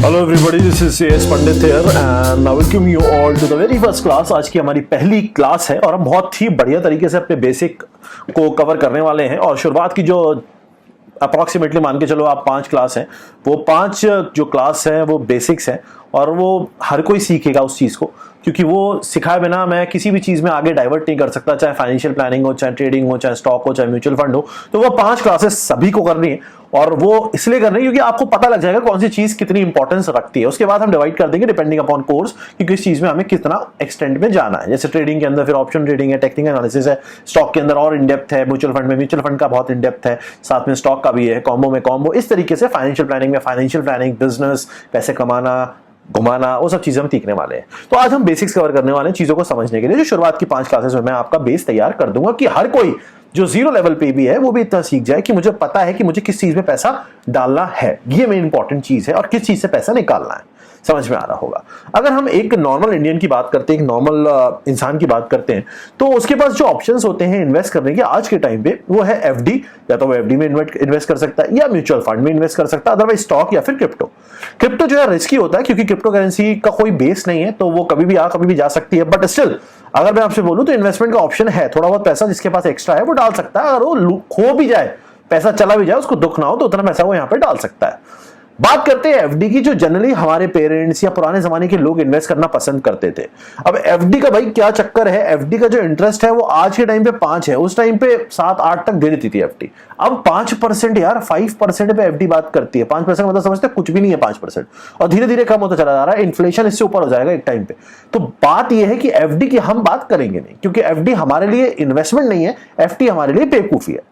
Hello everybody, this is CS Pandit here and I welcome you all to the very first class. आज की हमारी पहली class है और हम बहुत ही बढ़िया तरीके से अपने बेसिक को कवर करने वाले हैं। और शुरुआत की जो अप्रॉक्सीमेटली मान के चलो आप 5 क्लास हैं, वो 5 जो क्लास हैं वो बेसिक्स हैं और वो हर कोई सीखेगा उस चीज़ को, क्योंकि वो सिखाए बिना मैं किसी भी चीज़ में आगे डाइवर्ट नहीं कर सकता। चाहे फाइनेंशियल प्लानिंग हो, चाहे ट्रेडिंग हो, चाहे स्टॉक हो, चाहे म्यूचुअल फंड हो, तो वो 5 क्लासेस सभी को करनी है। और वो इसलिए करनी है क्योंकि आपको पता लग जाएगा कौन सी चीज़ कितनी इंपॉर्टेंस रखती है। उसके बाद हम डिवाइड कर देंगे डिपेंडिंग अपॉन कोर्स कि किस चीज़ में हमें कितना एक्सटेंड में जाना है। जैसे ट्रेडिंग के अंदर फिर ऑप्शन ट्रेडिंग है, टेक्निकल एनालिसिस है, स्टॉक के अंदर और इन डेप्थ है, म्यूचुअल फंड में म्यूचुअल फंड का बहुत इन डेप्थ है, साथ में स्टॉक का भी है, कॉम्बो में कॉम्बो। इस तरीके से फाइनेंशियल प्लानिंग में फाइनेंशियल प्लानिंग, बिजनेस, पैसे कमाना, घुमाना, वो सब चीजें हम सीखने वाले हैं। तो आज हम बेसिक्स कवर करने वाले हैं चीजों को समझने के लिए। जो शुरुआत की 5 क्लासेस में मैं आपका बेस तैयार कर दूंगा कि हर कोई जो 0 लेवल पे भी है वो भी इतना सीख जाए कि मुझे पता है कि मुझे किस चीज में पैसा डालना है, ये मेन इंपॉर्टेंट चीज है, और किस चीज से पैसा निकालना है। समझ में आ रहा होगा। अगर हम एक नॉर्मल इंडियन की बात करते हैं, एक नॉर्मल इंसान की बात करते हैं, तो उसके पास जो ऑप्शंस होते हैं इन्वेस्ट करने के आज के टाइम पे, वो है FD। या तो वो FD में इन्वेस्ट कर सकता है या म्यूचुअल फंड में इन्वेस्ट कर सकता है, अदरवाइज स्टॉक या फिर क्रिप्टो। क्रिप्टो जो है रिस्की होता है क्योंकि क्रिप्टो करेंसी का कोई बेस नहीं है, तो वो कभी भी कभी भी जा सकती है। बट स्टिल अगर मैं आपसे बोलूं तो इन्वेस्टमेंट का ऑप्शन है। थोड़ा बहुत पैसा जिसके पास एक्स्ट्रा है वो डाल सकता है। अगर वो खो भी जाए, पैसा चला भी जाए, उसको दुख ना हो, तो उतना पैसा वो यहाँ पे डाल सकता है। बात करते हैं FD की, जो जनरली हमारे पेरेंट्स या पुराने जमाने के लोग इन्वेस्ट करना पसंद करते थे। अब FD का भाई क्या चक्कर है, FD का जो इंटरेस्ट है वो आज के टाइम पे 5 है, उस टाइम पे 7-8 तक दे देती थी FD। अब 5% यार, 5% पे FD बात करती है। 5% मतलब समझते कुछ भी नहीं है 5%, और धीरे धीरे कम होता चला जा रहा है। इन्फ्लेशन इससे ऊपर हो जाएगा एक टाइम पे। तो बात यह है कि FD की हम बात करेंगे नहीं, क्योंकि FD हमारे लिए इन्वेस्टमेंट नहीं है, FD हमारे लिए बेवकूफी है।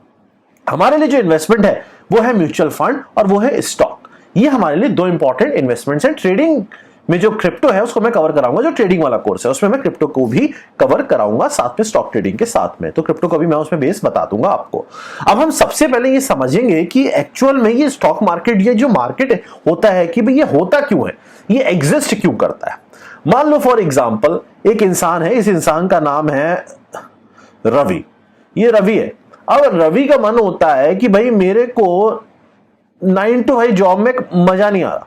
हमारे लिए जो इन्वेस्टमेंट है वो है म्यूचुअल फंड और वो है स्टॉक। ये हमारे लिए 2 इंपॉर्टेंट इन्वेस्टमेंट्स हैं। ट्रेडिंग में जो क्रिप्टो है उसको मैं कवर कराऊंगा, जो ट्रेडिंग वाला कोर्स है उसमें मैं क्रिप्टो को भी कवर कराऊंगा साथ में स्टॉक ट्रेडिंग के साथ में। तो क्रिप्टो को भी मैं उसमें बेस बता दूंगा आपको। अब हम सबसे पहले ये समझेंगे कि एक्चुअल में ये स्टॉक मार्केट, ये जो मार्केट होता है, कि भाई ये होता क्यों है, ये एग्जिस्ट क्यों करता है। मान लो फॉर एग्जाम्पल एक इंसान है, इस इंसान का नाम है रवि। ये रवि है। अब रवि का मन होता है कि भाई मेरे को 9 to 5 जॉब में मजा नहीं आ रहा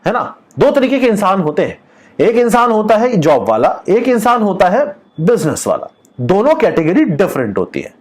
है ना। 2 तरीके के इंसान होते हैं, एक इंसान होता है जॉब वाला, एक इंसान होता है बिजनेस वाला। दोनों कैटेगरी डिफरेंट होती है।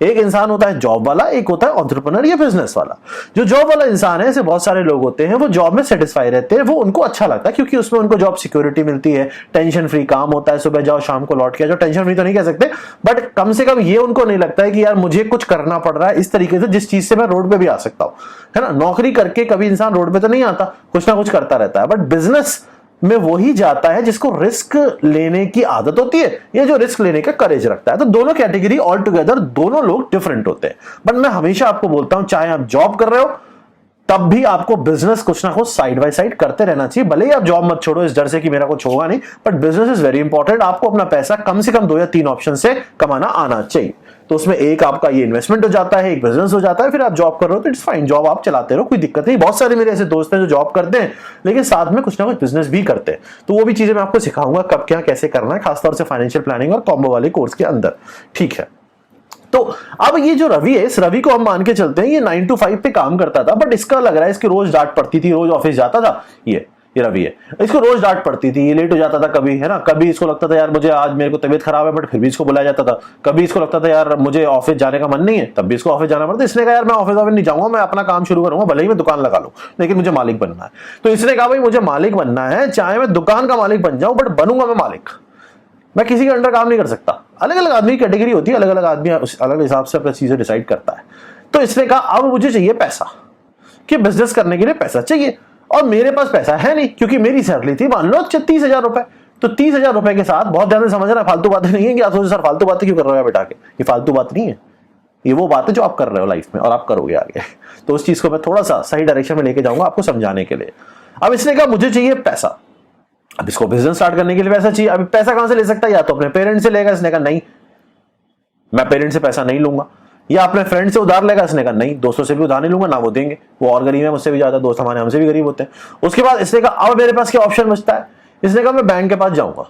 एक इंसान होता है जॉब वाला, एक होता है एंटरप्रेन्योर या बिजनेस वाला। जो जॉब वाला इंसान है, ऐसे बहुत सारे लोग होते हैं, वो जॉब में सेटिस्फाई रहते हैं, वो उनको अच्छा लगता है क्योंकि उसमें उनको जॉब सिक्योरिटी मिलती है, टेंशन फ्री काम होता है, सुबह जाओ शाम को लौट के जाओ। टेंशन फ्री तो नहीं कह सकते, बट कम से कम ये उनको नहीं लगता है कि यार मुझे कुछ करना पड़ रहा है इस तरीके से जिस चीज से मैं रोड पे भी आ सकता हूं, है ना। नौकरी करके कभी इंसान रोड पे तो नहीं आता, कुछ ना कुछ करता रहता है। बट बिजनेस में वही जाता है जिसको रिस्क लेने की आदत होती है, या जो रिस्क लेने का करेज रखता है। तो दोनों कैटेगरी ऑल टुगेदर, दोनों लोग डिफरेंट होते हैं। बट मैं हमेशा आपको बोलता हूं, चाहे आप जॉब कर रहे हो तब भी आपको बिजनेस कुछ ना कुछ साइड बाय साइड करते रहना चाहिए। भले ही आप जॉब मत छोड़ो इस डर से कि मेरा कुछ होगा नहीं, but business is very important. आपको अपना पैसा कम से कम 2 या 3 ऑप्शन से कमाना आना चाहिए। तो उसमें एक आपका ये इन्वेस्टमेंट हो जाता है, एक बिजनेस हो जाता है, फिर आप जॉब कर रहे हो तो इट्स फाइन, जॉब आप चलाते रहो, कोई दिक्कत नहीं। बहुत सारे मेरे ऐसे दोस्त हैं जो जॉब करते हैं लेकिन साथ में कुछ ना कुछ बिजनेस भी करते हैं। तो वो भी चीजें मैं आपको सिखाऊंगा कब क्या कैसे करना है, खासतौर से फाइनेंशियल प्लानिंग और कॉम्बो वाले कोर्स के अंदर, ठीक है। तो अब ये जो रवि है, इस रवि को हम मान के चलते हैं ये 9 to 5 पे काम करता था, बट इसका लग रहा है इसकी रोज डांट पड़ती थी, रोज ऑफिस जाता था। ये रवि है, इसको रोज डांट पड़ती थी, ये लेट हो जाता था कभी, है ना। कभी इसको लगता था यार मुझे आज मेरे को तबीयत खराब है, बट फिर भी इसको बुलाया जाता था। कभी इसको लगता था यार मुझे ऑफिस जाने का मन नहीं है, तब भी इसको ऑफिस जाना पड़ता। इसने कहा यार मैं ऑफिस नहीं जाऊंगा, मैं अपना काम शुरू करूंगा, भले ही मैं दुकान लगा लूं, लेकिन मुझे मालिक बनना है। तो इसने कहा भाई मुझे मालिक बनना है, चाहे मैं दुकान का मालिक बन जाऊं, बट बनूंगा मैं मालिक। मैं किसी के अंडर काम नहीं कर सकता। अलग अलग आदमी की कैटेगरी होती है, अलग अलग आदमी अलग हिसाब से अपनी चीजें डिसाइड करता है। तो इसने कहा अब मुझे चाहिए पैसा, कि बिजनेस करने के लिए पैसा चाहिए, और मेरे पास पैसा है नहीं क्योंकि मेरी सैलरी थी मान लो 30,000 रुपए। तो 30,000 रुपए के साथ, बहुत ध्यान से समझना, फालतू बातें नहीं है कि आप सोचो सर फालतू बातें क्यों कर रहे हो बेटा के, ये फालतू बात नहीं है, ये वो बात है जो आप कर रहे हो लाइफ में और आप करोगे आगे। तो उस चीज को मैं थोड़ा सा सही डायरेक्शन में लेके जाऊंगा आपको समझाने के लिए। अब इसने कहा मुझे चाहिए पैसा, अब इसको बिजनेस स्टार्ट करने के लिए पैसा चाहिए। अब पैसा कहां से ले सकता है, या तो अपने पेरेंट्स से लेगा। इसने कहा नहीं, मैं पेरेंट्स से पैसा नहीं लूंगा। या अपने फ्रेंड से उधार लेगा। इसने कहा नहीं, दोस्तों से भी उधार नहीं लूंगा, ना वो देंगे, वो और गरीब है मुझसे भी ज्यादा, दोस्त हमारे हमसे भी गरीब होते हैं। उसके बाद इसने कहा अब मेरे पास क्या ऑप्शन बचता है। इसने कहा मैं बैंक के पास जाऊंगा,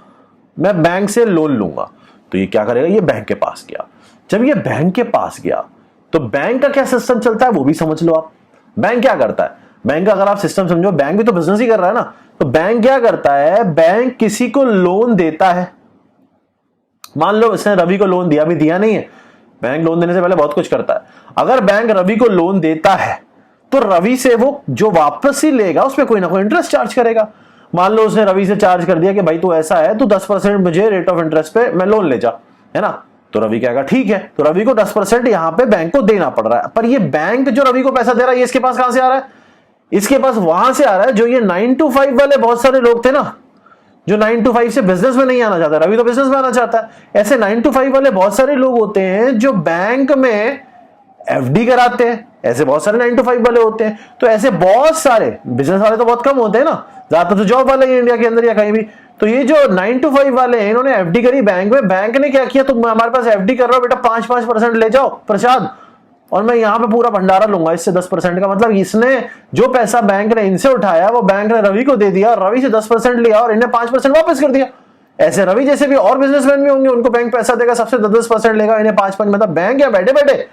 मैं बैंक से लोन लूंगा। तो ये क्या करेगा, ये बैंक के पास गया। जब ये बैंक के पास गया तो बैंक का क्या सिस्टम चलता है वो भी समझ लो आप। बैंक क्या करता है, बैंक का अगर आप सिस्टम समझो, बैंक भी तो बिजनेस ही कर रहा है ना। तो बैंक क्या करता है, बैंक किसी को लोन देता है। मान लो इसने रवि को लोन दिया, अभी दिया नहीं है, बैंक लोन देने से पहले बहुत कुछ करता है। अगर बैंक रवि को लोन देता है तो रवि से वो जो वापस ही लेगा उसमें कोई ना कोई इंटरेस्ट चार्ज करेगा। मान लो उसने रवि से चार्ज कर दिया कि भाई तू ऐसा है, तू 10% मुझे रेट ऑफ इंटरेस्ट पे मैं लोन ले जा, है ना। तो रवि कहेगा ठीक है, तो रवि को 10% यहां पे बैंक को देना पड़ रहा है। पर ये बैंक जो रवि को पैसा दे रहा है, ये इसके पास कहां से आ रहा है, इसके पास वहां से आ रहा है जो ये 9 to 5 वाले बहुत सारे लोग थे ना, जो 9 to 5 से बिजनेस में नहीं आना चाहता। रवि तो बिजनेस में आना चाहता है। ऐसे 9 to 5 वाले बहुत सारे लोग होते हैं जो बैंक में एफडी कराते हैं, ऐसे बहुत सारे 9 to 5 वाले होते हैं। तो ऐसे बहुत सारे बिजनेस वाले तो बहुत कम होते हैं ना, ज्यादातर तो जॉब वाले इंडिया के अंदर या कहीं भी। तो ये जो 9 to 5 वाले हैं, इन्होंने एफडी करी बैंक में। बैंक ने क्या किया, तुम हमारे पास एफडी कर रहे हो बेटा, 5% ले जाओ प्रसाद, और मैं यहां पे पूरा भंडारा लूंगा इससे 10% का। मतलब इसने जो पैसा बैंक ने इनसे उठाया वो बैंक ने रवि को दे दिया, रवि से 10% लिया और इन्हें 5% वापस कर दिया। ऐसे रवि जैसे भी और बिजनेसमैन भी होंगे, उनको बैंक पैसा देगा, सबसे 10% लेगा, इन्हें 5%। मतलब बैंक या बैठे बैठे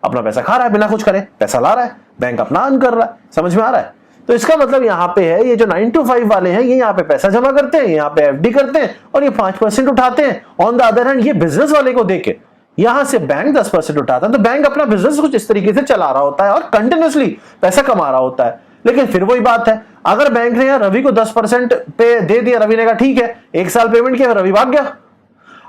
अपना पैसा खा रहा है, बिना कुछ करे पैसा ला रहा है, बैंक अपना अर्न कर रहा है। समझ में आ रहा है। तो इसका मतलब यहां पे है, ये जो 9 to 5 वाले हैं, ये यहाँ पे पैसा जमा करते हैं, यहाँ पे एफडी करते हैं और ये 5% उठाते हैं। ऑन द अदर हैंड ये बिजनेस वाले को देके यहां से बैंक 10% उठाता है। तो बैंक अपना बिजनेस कुछ इस तरीके से चला रहा होता है और कंटिन्यूअसली पैसा कमा रहा होता है। लेकिन फिर वही बात है, अगर बैंक ने यार रवि को 10% पे दे दिया, रवि ने कहा ठीक है, 1 साल पेमेंट किया, रवि भाग गया।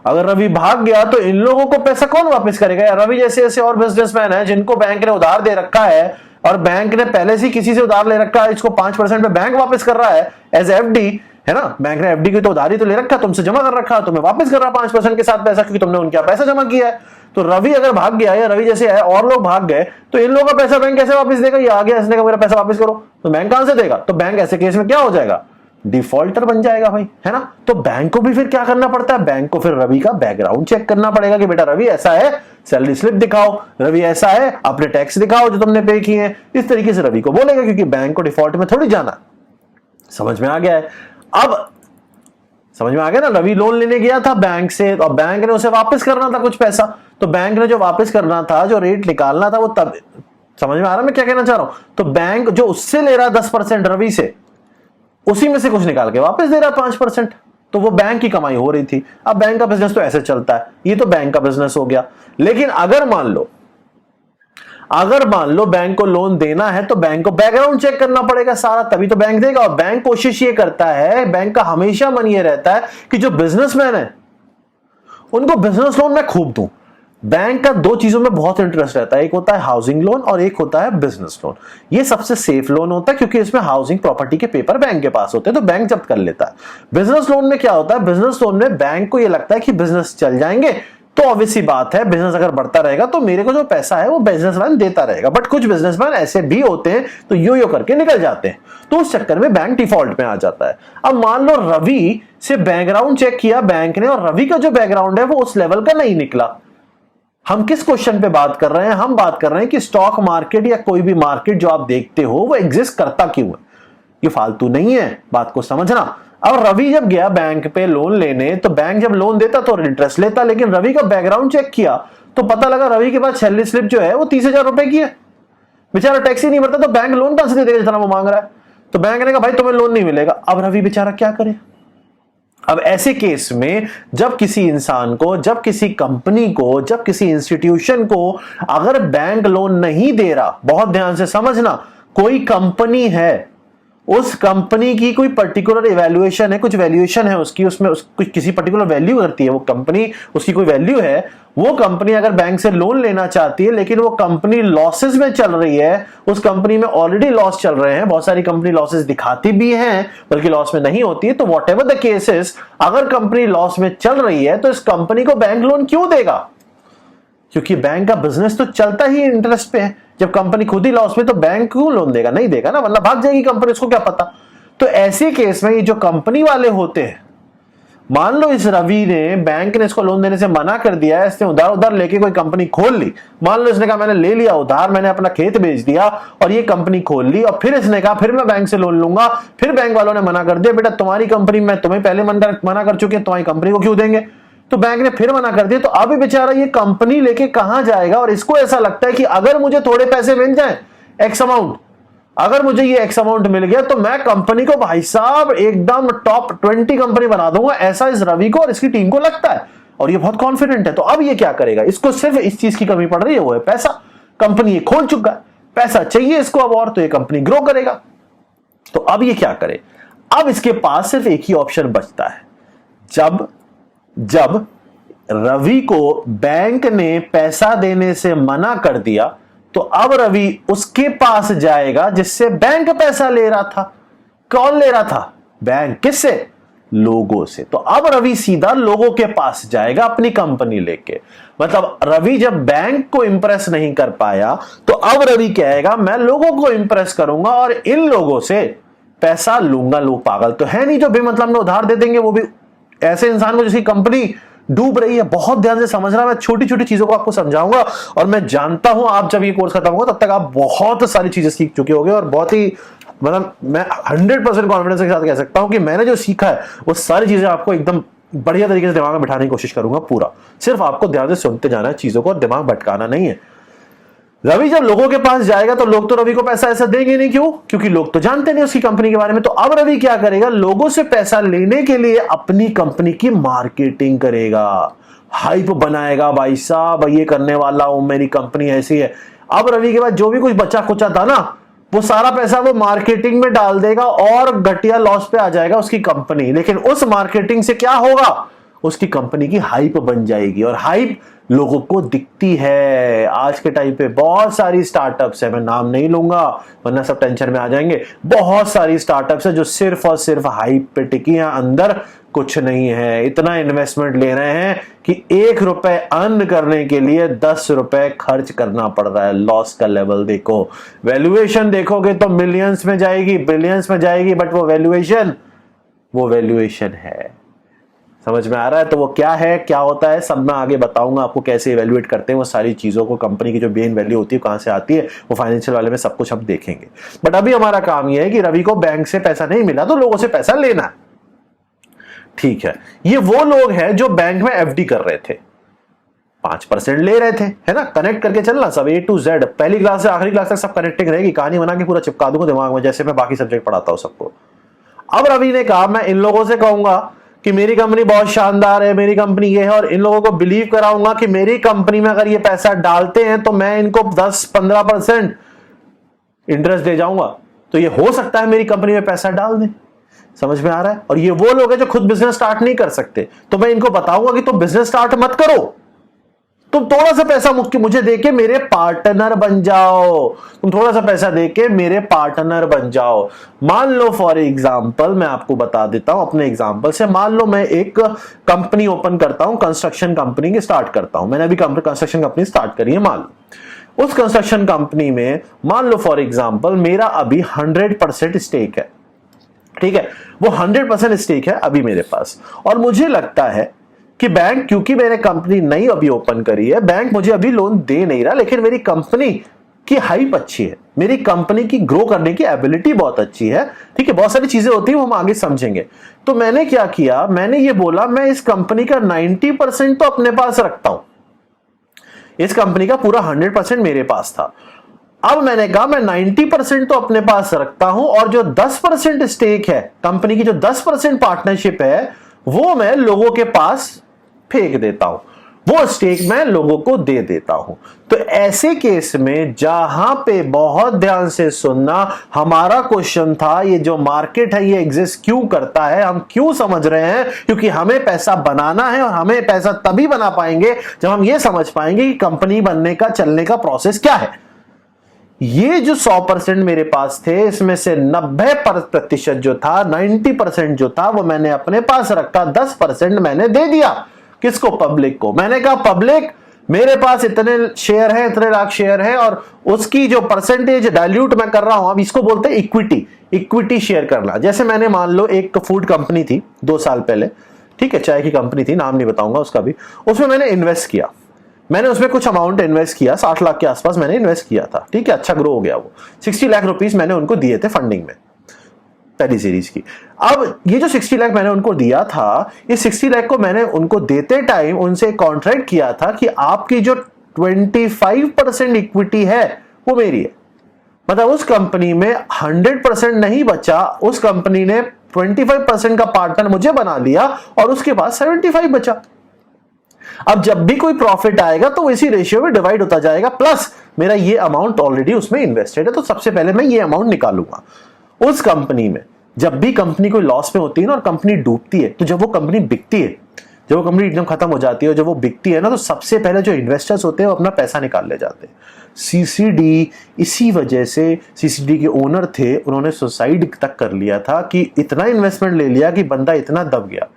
अगर रवि भाग गया तो इन लोगों को पैसा कौन वापस करेगा। यार रवि जैसे ऐसे और बिजनेसमैन है जिनको बैंक ने उधार दे रखा है और बैंक ने पहले से किसी से उधार ले रखा है, इसको 5% पे बैंक वापस कर रहा है एज एफडी, है ना। बैंक ने एफडी की तो उधारी तो ले रखा, तुमसे जमा कर रखा, तुम्हें वापस कर रहा 5% के साथ पैसा, क्योंकि तुमने उनका पैसा जमा किया है। तो रवि अगर भाग गया या रवि जैसे है और लोग भाग गए तो इन लोगों का पैसा बैंक कैसे वापस देगा। ये आ गया, इसने कहा मेरा पैसा वापस करो, तो बैंक कहां से देगा। तो बैंक ऐसे केस में क्या हो जाएगा, डिफॉल्टर बन जाएगा भाई, है ना। तो बैंक को भी फिर क्या करना पड़ता है, बैंक को फिर रवि का बैकग्राउंड चेक करना पड़ेगा कि बेटा रवि ऐसा है, सैलरी स्लिप दिखाओ, रवि ऐसा है, अपने टैक्स दिखाओ जो तुमने पे किए हैं। इस तरीके से रवि को बोलेगा, क्योंकि बैंक को डिफॉल्ट में थोड़ी जाना। समझ में आ गया है। अब समझ में आ गया ना, रवि लोन लेने गया था बैंक से और बैंक ने उसे वापस करना था कुछ पैसा। तो बैंक ने जो वापस करना था, जो रेट निकालना था, वो तब, समझ में आ रहा है मैं क्या कहना चाह रहा हूं। तो बैंक जो उससे ले रहा 10% रवि से, उसी में से कुछ निकाल के वापस दे रहा 5%। तो वो बैंक की कमाई हो रही थी। अब बैंक का बिजनेस तो ऐसे चलता है, ये तो बैंक का बिजनेस हो गया। लेकिन अगर मान लो बैंक को लोन देना है तो बैंक को बैकग्राउंड चेक करना पड़ेगा सारा, तभी तो बैंक देगा। और बैंक कोशिश ये करता है, बैंक का हमेशा मन ये रहता है कि जो बिजनेसमैन है उनको बिजनेस लोन मैं खूब दूं। बैंक का 2 चीजों में बहुत इंटरेस्ट रहता है, एक होता है हाउसिंग लोन और एक होता है बिजनेस लोन। ये सबसे सेफ लोन होता है क्योंकि इसमें हाउसिंग प्रॉपर्टी के पेपर बैंक के पास होते हैं, तो बैंक जब्त कर लेता है। बिजनेस लोन में क्या होता है, बिजनेस लोन में बैंक को ये लगता है कि बिजनेस चल जाएंगे, तो ऑब्वियस सी बात है बिजनेस अगर बढ़ता रहेगा तो मेरे को जो पैसा है वो बिजनेसमैन देता रहेगा। बट कुछ बिजनेसमैन ऐसे भी होते हैं तो यो करके निकल जाते हैं, तो उस चक्कर में बैंक डिफॉल्ट में आ जाता है। अब मान लो रवि से बैकग्राउंड चेक किया बैंक ने और रवि का जो बैकग्राउंड है वो उस लेवल का नहीं निकला। हम किस क्वेश्चन पे बात कर रहे हैं, हम बात कर रहे हैं कि स्टॉक मार्केट या कोई भी मार्केट जो आप देखते हो वो एग्जिस्ट करता क्यों है। ये फालतू नहीं है, बात को समझना। अब रवि जब गया बैंक पे लोन लेने, तो बैंक जब लोन देता तो इंटरेस्ट लेता, लेकिन रवि का बैकग्राउंड चेक किया तो पता लगा रवि के पास सैलरी स्लिप जो है वो 30,000 रुपए की है। बेचारा टैक्स ही नहीं भरता, तो बैंक लोन कहां से दे देगा जितना वो मांग रहा है। तो बैंक ने कहा भाई तुम्हें लोन नहीं मिलेगा। अब रवि बेचारा क्या करे। अब ऐसे केस में जब किसी इंसान को, जब किसी कंपनी को, जब किसी इंस्टीट्यूशन को अगर बैंक लोन नहीं दे रहा, बहुत ध्यान से समझना, कोई कंपनी है, उस कंपनी की कोई पर्टिकुलर इवैल्यूएशन है, कुछ वैल्यूएशन है उसकी, उसमें कुछ किसी पर्टिकुलर वैल्यू करती है वो कंपनी, उसकी कोई वैल्यू है। वो कंपनी अगर बैंक से लोन लेना चाहती है लेकिन वो कंपनी लॉसेस में चल रही है, उस कंपनी में ऑलरेडी लॉस चल रहे हैं, बहुत सारी कंपनी लॉसेस दिखाती भी हैं बल्कि लॉस में नहीं होती है, तो व्हाटएवर द केसेस, अगर कंपनी लॉस में चल रही है तो इस कंपनी को बैंक लोन क्यों देगा, क्योंकि बैंक का बिजनेस तो चलता ही इंटरेस्ट पे है। जब कंपनी खुद ही लॉस में तो बैंक क्यों लोन देगा, नहीं देगा ना, वरना भाग जाएगी कंपनी, उसको क्या पता। तो ऐसे केस में ये जो कंपनी वाले होते हैं, मान लो इस रवि ने, बैंक ने इसको लोन देने से मना कर दिया है, इसने उधार लेके कोई कंपनी खोल ली। मान लो इसने कहा मैंने ले लिया उधार, मैंने अपना खेत बेच दिया और ये कंपनी खोल ली, और फिर इसने कहा फिर मैं बैंक से लोन लूंगा, फिर बैंक वालों ने मना कर दिया, बेटा तुम्हारी कंपनी, मैं तुम्हें पहले मना कर चुके हैं, तुम्हारी कंपनी को क्यों देंगे। तो बैंक ने फिर मना कर दिया, तो अब बेचारा ये कंपनी लेके कहां जाएगा। और इसको ऐसा लगता है कि अगर मुझे थोड़े पैसे मिल जाए, एक्स अमाउंट, अगर मुझे ये एक्स अमाउंट मिल गया तो मैं कंपनी को भाई साहब एकदम टॉप 20 कंपनी बना दूंगा, ऐसा इस रवि को और इसकी टीम को लगता है और ये बहुत कॉन्फिडेंट है। तो अब ये क्या करेगा, इसको सिर्फ इस चीज की कमी पड़ रही है, वो है पैसा। कंपनी ये खोल चुका है, पैसा चाहिए इसको अब और, तो ये कंपनी ग्रो करेगा। तो अब ये क्या करे, अब इसके पास सिर्फ एक ही ऑप्शन बचता है। जब रवि को बैंक ने पैसा देने से मना कर दिया तो अब रवि उसके पास जाएगा जिससे बैंक पैसा ले रहा था। कौन ले रहा था, बैंक। किससे, लोगों से। तो अब रवि सीधा लोगों के पास जाएगा अपनी कंपनी लेके। मतलब रवि जब बैंक को इंप्रेस नहीं कर पाया तो अब रवि कहेगा मैं लोगों को इंप्रेस करूंगा और इन लोगों से पैसा लूंगा। लोग पागल तो है नहीं जो बेमतलब में उधार दे देंगे, वो भी ऐसे इंसान को जिसकी कंपनी डूब रही है। बहुत ध्यान से समझना, मैं छोटी छोटी चीजों को आपको समझाऊंगा और मैं जानता हूं आप जब ये कोर्स खत्म होगा तब तक आप बहुत सारी चीजें सीख चुके होंगे और बहुत ही मतलब मैं 100% कॉन्फिडेंस के साथ कह सकता हूं कि मैंने जो सीखा है वो सारी चीजें आपको एकदम बढ़िया तरीके से दिमाग में बिठाने की कोशिश करूंगा पूरा। सिर्फ आपको ध्यान से सुनते जाना है चीजों को और दिमाग भटकाना नहीं है। रवि जब लोगों के पास जाएगा तो लोग तो रवि को पैसा ऐसा देंगे नहीं, क्यों, क्योंकि लोग तो जानते नहीं उसकी कंपनी के बारे में। तो अब रवि क्या करेगा, लोगों से पैसा लेने के लिए अपनी कंपनी की मार्केटिंग करेगा, हाइप बनाएगा, भाई साहब ये करने वाला हूं, मेरी कंपनी ऐसी है। अब रवि के बाद जो भी कुछ बचा कुचा था ना, वो सारा पैसा वो मार्केटिंग में डाल देगा और घटिया लॉस पे आ जाएगा उसकी कंपनी। लेकिन उस मार्केटिंग से क्या होगा, उसकी कंपनी की हाइप बन जाएगी और हाइप लोगों को दिखती है। आज के टाइम पे बहुत सारी स्टार्टअप्स है, मैं नाम नहीं लूंगा वरना सब टेंशन में आ जाएंगे। बहुत सारी स्टार्टअप्स है जो सिर्फ और सिर्फ हाइप पे टिकी हैं, अंदर कुछ नहीं है। इतना इन्वेस्टमेंट ले रहे हैं कि 1 रुपए अर्न करने के लिए 10 रुपए खर्च करना पड़ रहा है। लॉस का लेवल देखो, वैल्यूएशन देखोगे तो मिलियंस में जाएगी, बिलियंस में जाएगी, बट वो वैल्यूएशन है। समझ में आ रहा है। तो वो क्या है, क्या होता है, सब मैं आगे बताऊंगा आपको कैसे इवैल्यूएट करते हैं वो सारी चीजों को। कंपनी की जो मेन वैल्यू होती है कहां से आती है वो फाइनेंशियल वाले में सब कुछ हम देखेंगे। बट अभी हमारा काम ये है कि रवि को बैंक से पैसा नहीं मिला तो लोगों से पैसा लेना है। ठीक है, ये वो लोग हैं जो बैंक में एफडी कर रहे थे, 5% ले रहे थे, है ना। कनेक्ट करके चलना सब A to Z, पहली क्लास से आखिरी क्लास तक सब कनेक्टिंग रहेगी। कहानी बना के पूरा चिपका दूंगा दिमाग में, जैसे मैं बाकी सब्जेक्ट पढ़ाता हूं सबको। अब रवि ने कहा मैं इन लोगों से कहूंगा कि मेरी कंपनी बहुत शानदार है, मेरी कंपनी ये है, और इन लोगों को बिलीव कराऊंगा कि मेरी कंपनी में अगर ये पैसा डालते हैं तो मैं इनको 10-15% इंटरेस्ट दे जाऊंगा। तो ये हो सकता है मेरी कंपनी में पैसा डाल दें। समझ में आ रहा है। और ये वो लोग हैं जो खुद बिजनेस स्टार्ट नहीं कर सकते, तो मैं इनको बताऊंगा कि तुम बिजनेस स्टार्ट मत करो, तुम थोड़ा सा पैसा मुझे देके मेरे पार्टनर बन जाओ, तुम थोड़ा सा पैसा देके मेरे पार्टनर बन जाओ। मान लो फॉर एग्जांपल, मैं आपको बता देता हूं अपने एग्जांपल से। मान लो मैं एक कंपनी ओपन करता हूं, कंस्ट्रक्शन कंपनी की स्टार्ट करता हूं। मैंने अभी कंस्ट्रक्शन कंपनी स्टार्ट करी है। मान लो उस कंस्ट्रक्शन कंपनी में मान लो फॉर एग्जांपल मेरा अभी 100% स्टेक है। ठीक है, वो 100% स्टेक है अभी मेरे पास, और मुझे लगता है कि बैंक, क्योंकि मैंने कंपनी नई अभी ओपन करी है, बैंक मुझे अभी लोन दे नहीं रहा, लेकिन मेरी कंपनी की हाइप अच्छी है, मेरी कंपनी की ग्रो करने की एबिलिटी बहुत अच्छी है। ठीक है, बहुत सारी चीजें होती है वो हम आगे समझेंगे। तो मैंने क्या किया, मैंने ये बोला मैं इस कंपनी का 90% तो अपने पास रखता हूं। इस कंपनी का पूरा 100% मेरे पास था। अब मैंने कहा मैं 90% तो अपने पास रखता हूं और जो 10% स्टेक है, कंपनी की जो 10% पार्टनरशिप है, वो मैं लोगों के पास फेंक देता हूं, वो स्टेक मैं लोगों को दे देता हूं। तो ऐसे केस में जहां पे बहुत ध्यान से सुनना, हमारा क्वेश्चन था ये जो मार्केट है ये एग्जिस्ट क्यों करता है, हम क्यों समझ रहे हैं, क्योंकि हमें पैसा बनाना है और हमें पैसा तभी बना पाएंगे जब हम ये समझ पाएंगे कि कंपनी बनने का, चलने का प्रोसेस क्या है। ये जो 100% मेरे पास थे, इसमें से 90% जो था, 90% जो था वो मैंने अपने पास रखा, 10% मैंने दे दिया। किसको, पब्लिक को। मैंने कहा पब्लिक मेरे पास इतने शेयर हैं, इतने लाख शेयर हैं, और उसकी जो परसेंटेज डाइल्यूट मैं कर रहा हूं, अब इसको बोलते हैं इक्विटी शेयर करना। जैसे मैंने मान लो एक फूड कंपनी थी 2 साल पहले, ठीक है, चाय की कंपनी थी, नाम नहीं बताऊंगा उसका भी, उसमें मैंने इन्वेस्ट किया, मैंने उसमें कुछ अमाउंट इन्वेस्ट किया, 60 लाख के आसपास मैंने इन्वेस्ट किया था। ठीक है, अच्छा ग्रो हो गया वो। 60 लाख रुपीस मैंने उनको दिए थे फंडिंग में, पहली सीरीज की। अब ये जो 60 लाख मैंने उनको दिया था, ये 60 लाख को मैंने उनको देते टाइम उनसे कॉन्ट्रैक्ट किया था कि आपकी जो 25% इक्विटी है वो मेरी है। मतलब उस कंपनी में 100% नहीं बचा, उस कंपनी ने 25% का पार्टनर मुझे बना लिया और उसके पास 75 बचा। अब जब भी कोई प्रॉफिट आएगा तो इसी रेशियो में डिवाइड होता जाएगा, प्लस मेरा ये अमाउंट ऑलरेडी उसमें इन्वेस्टेड है, तो सबसे पहले मैं ये अमाउंट निकालूंगा। उस कंपनी में जब भी कंपनी कोई लॉस में होती है ना और कंपनी डूबती है, तो जब वो कंपनी बिकती है, जब वो कंपनी एकदम खत्म हो जाती है और जब वो बिकती है ना, तो सबसे पहले जो इन्वेस्टर्स होते हैं वो अपना पैसा निकाल ले जाते हैं। सीसीडी, इसी वजह से सीसीडी के ओनर थे, उन्होंने सुसाइड तक कर लिया था कि इतना इन्वेस्टमेंट ले लिया कि बंदा इतना दब गया।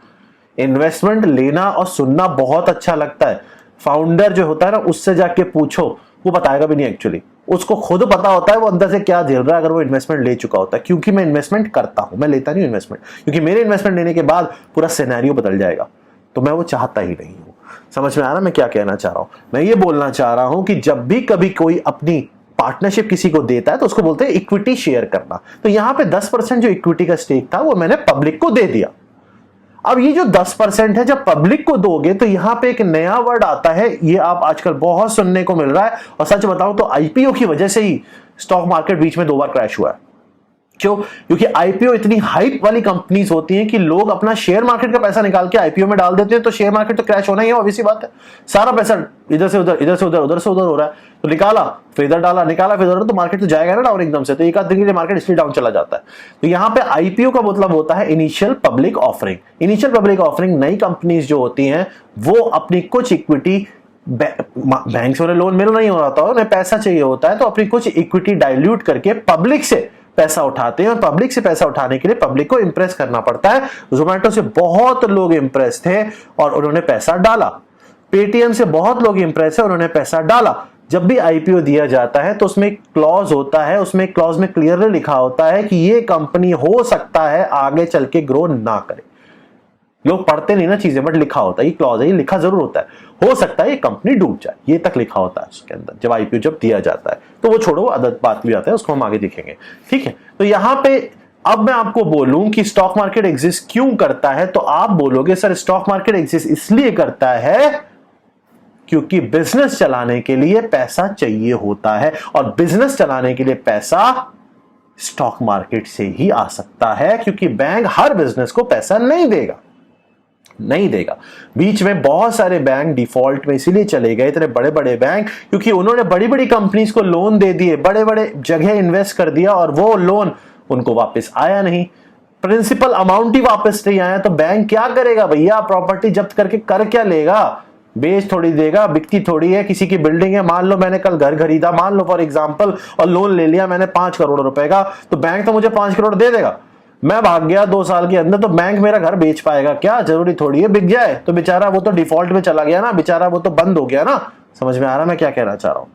इन्वेस्टमेंट लेना और सुनना बहुत अच्छा लगता है, फाउंडर जो होता है ना उससे जाके पूछो, वो बताएगा भी नहीं एक्चुअली, उसको खुद पता होता है वो अंदर से क्या झेल रहा है अगर वो इन्वेस्टमेंट ले चुका होता है। क्योंकि मैं इन्वेस्टमेंट करता हूं, मैं लेता नहीं इन्वेस्टमेंट, क्योंकि मेरे इन्वेस्टमेंट लेने के बाद पूरा सिनेरियो बदल जाएगा, तो मैं वो चाहता ही नहीं हूं। समझ में आ रहा मैं क्या कहना चाह रहा हूं? मैं ये बोलना चाह रहा हूं कि जब भी कभी कोई अपनी पार्टनरशिप किसी को देता है तो उसको बोलते हैं इक्विटी शेयर करना। तो यहां पे 10% जो इक्विटी का स्टेक था वो मैंने पब्लिक को दे दिया। अब ये जो 10% है जब पब्लिक को दोगे तो यहां पे एक नया वर्ड आता है, ये आप आजकल बहुत सुनने को मिल रहा है, और सच बताऊं तो आईपीओ की वजह से ही स्टॉक मार्केट बीच में 2 बार क्रैश हुआ है। क्यों? क्योंकि आईपीओ इतनी हाइप वाली कंपनीज होती हैं कि लोग अपना शेयर मार्केट का पैसा निकाल के आईपीओ में डाल देते हैं, तो शेयर मार्केट तो क्रैश होना ही है, ऑब्वियस सी बात है। सारा पैसा इधर से उधर, इधर से उधर, उधर से उधर हो रहा है, तो निकाला फिर इधर डाला, निकाला फिर उधर, तो मार्केट तो जाएगा ना डाउन एकदम से, तो एक आध दिन के लिए मार्केट इसलिए डाउन चला जाता है। तो यहाँ पे आईपीओ का मतलब होता है initial public offering. Initial public offering, नई कंपनीज जो होती हैं वो अपनी कुछ इक्विटी, बैंक से उन्हें लोन मिल नहीं हो रहा था, उन्हें पैसा चाहिए होता है, तो अपनी कुछ इक्विटी डाइल्यूट करके पब्लिक से पैसा उठाते हैं, और पब्लिक से पैसा उठाने के लिए पब्लिक को इंप्रेस करना पड़ता है। जोमेटो से बहुत लोग इंप्रेस थे और उन्होंने पैसा डाला, पेटीएम से बहुत लोग इंप्रेस है, उन्होंने पैसा डाला। जब भी आईपीओ दिया जाता है तो उसमें एक क्लॉज होता है, उसमें क्लॉज में क्लियरली लिखा होता है कि ये कंपनी हो सकता है आगे चल के ग्रो ना करे। लोग पढ़ते नहीं ना चीजें, बट लिखा होता है, ये क्लॉज है, ये लिखा जरूर होता है, हो सकता है ये कंपनी डूब जाए, ये तक लिखा होता है उसके अंदर जब आईपीओ जब दिया जाता है। तो वो छोड़ो, अदर बात भी आता है, उसको हम आगे देखेंगे, ठीक है। तो यहां पे अब मैं आपको बोलूं कि स्टॉक मार्केट एग्जिस्ट क्यों करता है, तो आप बोलोगे सर स्टॉक मार्केट एग्जिस्ट इसलिए करता है क्योंकि बिजनेस चलाने के लिए पैसा चाहिए होता है, और बिजनेस चलाने के लिए पैसा स्टॉक मार्केट से ही आ सकता है, क्योंकि बैंक हर बिजनेस को पैसा नहीं देगा, नहीं देगा। बीच में बहुत सारे बैंक डिफॉल्ट में इसीलिए चले गए, इतने बड़े बड़े बैंक, क्योंकि उन्होंने बड़ी बड़ी कंपनीज को लोन दे दिए, बड़े बड़े जगह इन्वेस्ट कर दिया, और वो लोन उनको वापस आया नहीं, प्रिंसिपल अमाउंट ही वापस नहीं आया। तो बैंक क्या करेगा भैया, प्रॉपर्टी जब्त करके कर क्या लेगा, बेच थोड़ी देगा, बिकती थोड़ी है। किसी की बिल्डिंग है, मान लो मैंने कल घर खरीदा, मान लो फॉर एग्जांपल, और लोन ले लिया मैंने 5 करोड़ रुपए का, तो बैंक तो मुझे 5 करोड़ दे देगा। मैं भाग गया 2 साल के अंदर, तो बैंक मेरा घर बेच पाएगा क्या? जरूरी थोड़ी है बिक जाए, तो बेचारा वो तो डिफॉल्ट में चला गया ना, बेचारा वो तो बंद हो गया ना। समझ में आ रहा मैं क्या कहना चाह रहा हूं?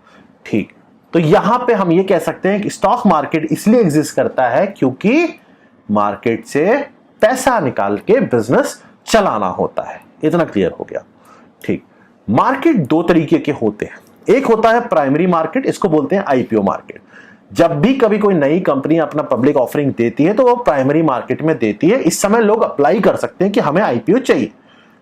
ठीक। तो यहां पे हम ये कह सकते हैं कि स्टॉक मार्केट इसलिए एग्जिस्ट करता है क्योंकि मार्केट से पैसा निकाल के बिजनेस चलाना होता है। इतना क्लियर हो गया, ठीक। मार्केट 2 तरीके के होते हैं, एक होता है प्राइमरी मार्केट, इसको बोलते हैं आईपीओ मार्केट। जब भी कभी कोई नई कंपनी अपना पब्लिक ऑफरिंग देती है तो वो प्राइमरी मार्केट में देती है। इस समय लोग अप्लाई कर सकते हैं कि हमें आईपीओ चाहिए,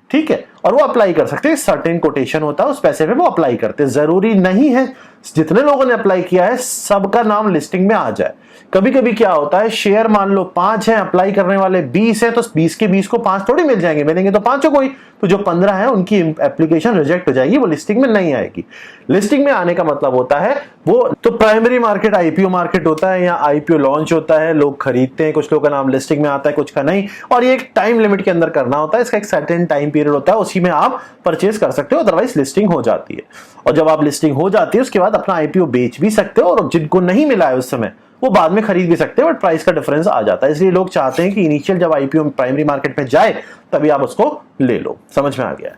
ठीक है, और वो अप्लाई कर सकते हैं, सर्टेन कोटेशन होता है, उस पैसे पे वो अप्लाई करते हैं। जरूरी नहीं है जितने लोगों ने अप्लाई किया है सबका नाम लिस्टिंग में आ जाए। कभी कभी क्या होता है, शेयर मान लो 5 हैं, अप्लाई करने वाले 20 हैं, तो 20 के 20 को 5 थोड़ी मिल जाएंगे, मिलेंगे तो 5 को ही, तो जो 15 है उनकी एप्लीकेशन रिजेक्ट हो जाएगी, वो लिस्टिंग में नहीं आएगी। लिस्टिंग में आने का मतलब होता है वो तो प्राइमरी मार्केट आईपीओ मार्केट होता है, यहाँ आईपीओ लॉन्च होता है, लोग खरीदते हैं, कुछ लोगों का नाम लिस्टिंग में आता है, कुछ का नहीं, और ये एक टाइम लिमिट के अंदर करना होता है, इसका एक सर्टेन टाइम पीरियड होता है, उसी में आप परचेज कर सकते हो, अदरवाइज लिस्टिंग हो जाती है। और जब आप लिस्टिंग हो जाती है उसके बाद अपना आईपीओ बेच भी सकते हो, और जिनको नहीं मिला है उस समय वो बाद में खरीद भी सकते हैं, बट प्राइस का डिफरेंस आ जाता है। इसलिए लोग चाहते हैं कि इनिशियल जब आईपीओ प्राइमरी मार्केट में जाए तभी आप उसको ले लो। समझ में आ गया?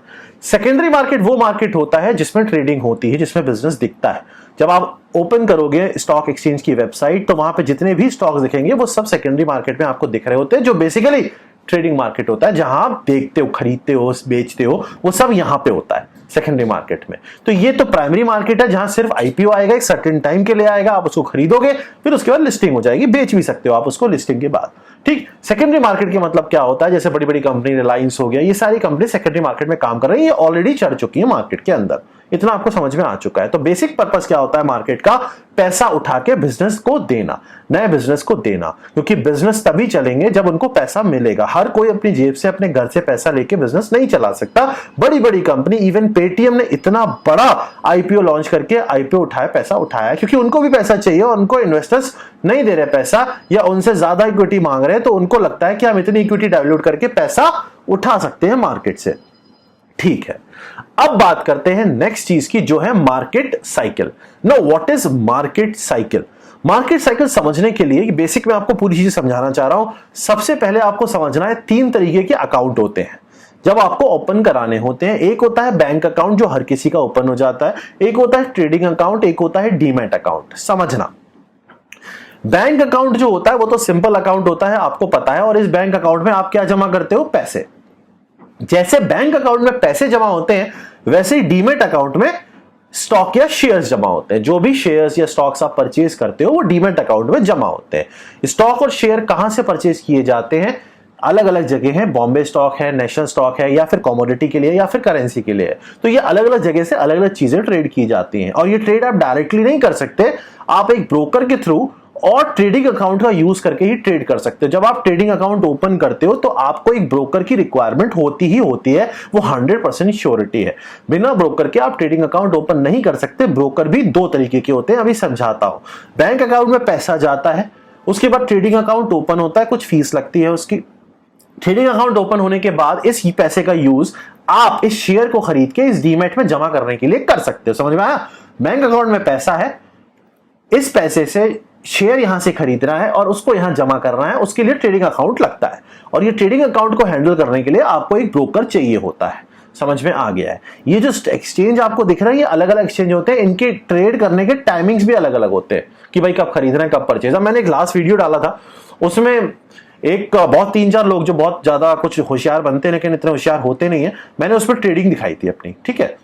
सेकेंडरी मार्केट वो मार्केट होता है जिसमें ट्रेडिंग होती है, जिसमें बिजनेस दिखता है। जब आप ओपन करोगे स्टॉक एक्सचेंज की वेबसाइट तो वहां पे जितने भी स्टॉक्स दिखेंगे वो सब सेकेंडरी मार्केट में आपको दिख रहे होते हैं, जो बेसिकली ट्रेडिंग मार्केट होता है, जहां आप देखते हो, खरीदते हो, बेचते हो, वो सब यहां पे होता है सेकेंडरी मार्केट में। तो ये तो प्राइमरी मार्केट है जहां सिर्फ आईपीओ आएगा, एक सर्टेन टाइम के लिए आएगा, आप उसको खरीदोगे, फिर उसके बाद लिस्टिंग हो जाएगी, बेच भी सकते हो आप उसको लिस्टिंग के बाद, ठीक। सेकेंडरी मार्केट के मतलब क्या होता है, जैसे बड़ी बड़ी कंपनी रिलायंस हो गया, ये सारी कंपनी सेकेंडरी मार्केट में काम कर रही है, ऑलरेडी चढ़ चुकी है मार्केट के अंदर, इतना आपको समझ में आ चुका है। तो बेसिक पर्पस क्या होता है मार्केट का? पैसा उठा के बिजनेस को देना, नए बिजनेस को देना, क्योंकि बिजनेस तभी चलेंगे जब उनको पैसा मिलेगा। हर कोई अपनी जेब से, अपने घर से पैसा लेके बिजनेस नहीं चला सकता। बड़ी बड़ी कंपनी, इवन पेटीएम ने इतना बड़ा आईपीओ लॉन्च करके आईपीओ उठाया, पैसा उठाया, क्योंकि उनको भी पैसा चाहिए और उनको इन्वेस्टर्स नहीं दे रहे पैसा या उनसे ज्यादा इक्विटी मांग रहे हैं, तो उनको लगता है कि हम इतनी इक्विटी डाइल्यूट करके पैसा उठा सकते हैं मार्केट से। ठीक है, अब बात करते हैं नेक्स्ट चीज की, जो है market cycle. No, what is market cycle? Market cycle समझने के लिए बेसिक में आपको पूरी चीज समझाना चाह रहा हूं। सबसे पहले आपको समझना है 3 तरीके के अकाउंट होते हैं जब आपको ओपन कराने होते हैं। एक होता है बैंक अकाउंट, जो हर किसी का ओपन हो जाता है। एक होता है ट्रेडिंग अकाउंट, एक होता है डीमैट अकाउंट। समझना, बैंक अकाउंट जो होता है वो तो सिंपल अकाउंट होता है, आपको पता है। और इस बैंक अकाउंट में आप क्या जमा करते हो? पैसे। जैसे बैंक अकाउंट में पैसे जमा होते हैं, वैसे ही डीमैट अकाउंट में स्टॉक या शेयर्स जमा होते हैं। जो भी शेयर्स या स्टॉक्स आप परचेज करते हो वो डीमैट अकाउंट में जमा होते हैं। स्टॉक और शेयर कहां से परचेज किए जाते हैं? अलग अलग जगह हैं। बॉम्बे स्टॉक है, नेशनल स्टॉक है, या फिर कमोडिटी के लिए, या फिर करेंसी के लिए। तो ये अलग अलग जगह से अलग अलग चीजें ट्रेड की जाती हैं। और ये ट्रेड आप डायरेक्टली नहीं कर सकते, आप एक ब्रोकर के थ्रू और ट्रेडिंग अकाउंट का यूज करके ही ट्रेड कर सकते हो। जब आप ट्रेडिंग अकाउंट ओपन करते हो तो आपको एक ब्रोकर की रिक्वायरमेंट होती ही होती है, वो 100% श्योरिटी है। बिना ब्रोकर के आप ट्रेडिंग अकाउंट ओपन नहीं कर सकते। ब्रोकर भी 2 तरीके के होते हैं, अभी समझाता हूं। बैंक अकाउंट में पैसा जाता है, उसके बाद ट्रेडिंग अकाउंट ओपन होता है, कुछ फीस लगती है उसकी। ट्रेडिंग अकाउंट ओपन होने के बाद इस पैसे का यूज आप इस शेयर को खरीद के इस डीमैट में जमा करने के लिए कर सकते हो। समझ में आया? बैंक अकाउंट में पैसा है, इस पैसे से शेयर यहां से खरीदना है और उसको यहां जमा करना है, उसके लिए ट्रेडिंग अकाउंट लगता है। और ये ट्रेडिंग अकाउंट को हैंडल करने के लिए आपको एक ब्रोकर चाहिए होता है। समझ में आ गया है? ये जो एक्सचेंज आपको दिख रहा है, ये अलग अलग एक्सचेंज होते हैं। इनके ट्रेड करने के टाइमिंग्स भी अलग अलग होते हैं कि भाई कब खरीदना है, कब परचेज। मैंने एक लास्ट वीडियो डाला था, उसमें एक बहुत 3-4 लोग जो बहुत ज्यादा कुछ होशियार बनते हैं लेकिन इतने होशियार होते नहीं है, मैंने उस पर ट्रेडिंग दिखाई थी अपनी। ठीक है,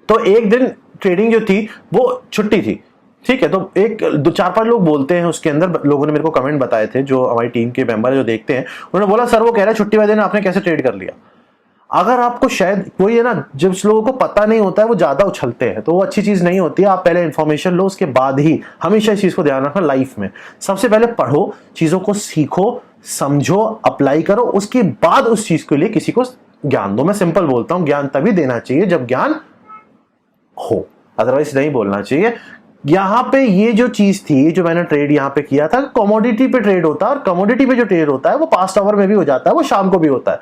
तो एक दिन ट्रेडिंग जो थी वो छुट्टी थी। ठीक है, तो एक 4-5 लोग बोलते हैं, उसके अंदर लोगों ने मेरे को कमेंट बताए थे, जो हमारी टीम के मेंबर जो देखते हैं, उन्होंने बोला सर वो कह रहा है छुट्टी वाले दिन आपने कैसे ट्रेड कर लिया। अगर आपको शायद कोई है ना, जब लोगों को पता नहीं होता है वो ज्यादा उछलते हैं, तो वो अच्छी चीज नहीं होती है। आप पहले इन्फॉर्मेशन लो, उसके बाद ही हमेशा इस चीज को ध्यान रखना लाइफ में। सबसे पहले पढ़ो, चीजों को सीखो, समझो, अप्लाई करो, उसके बाद उस चीज के लिए किसी को ज्ञान दो। मैं सिंपल बोलता हूं, ज्ञान तभी देना चाहिए जब ज्ञान हो, अदरवाइज नहीं बोलना चाहिए। यहां पे ये जो चीज थी, जो मैंने ट्रेड यहां पे किया था, कमोडिटी पे ट्रेड होता है। और कमोडिटी पे जो ट्रेड होता है वो पास्ट आवर में भी हो जाता है, वो शाम को भी होता है,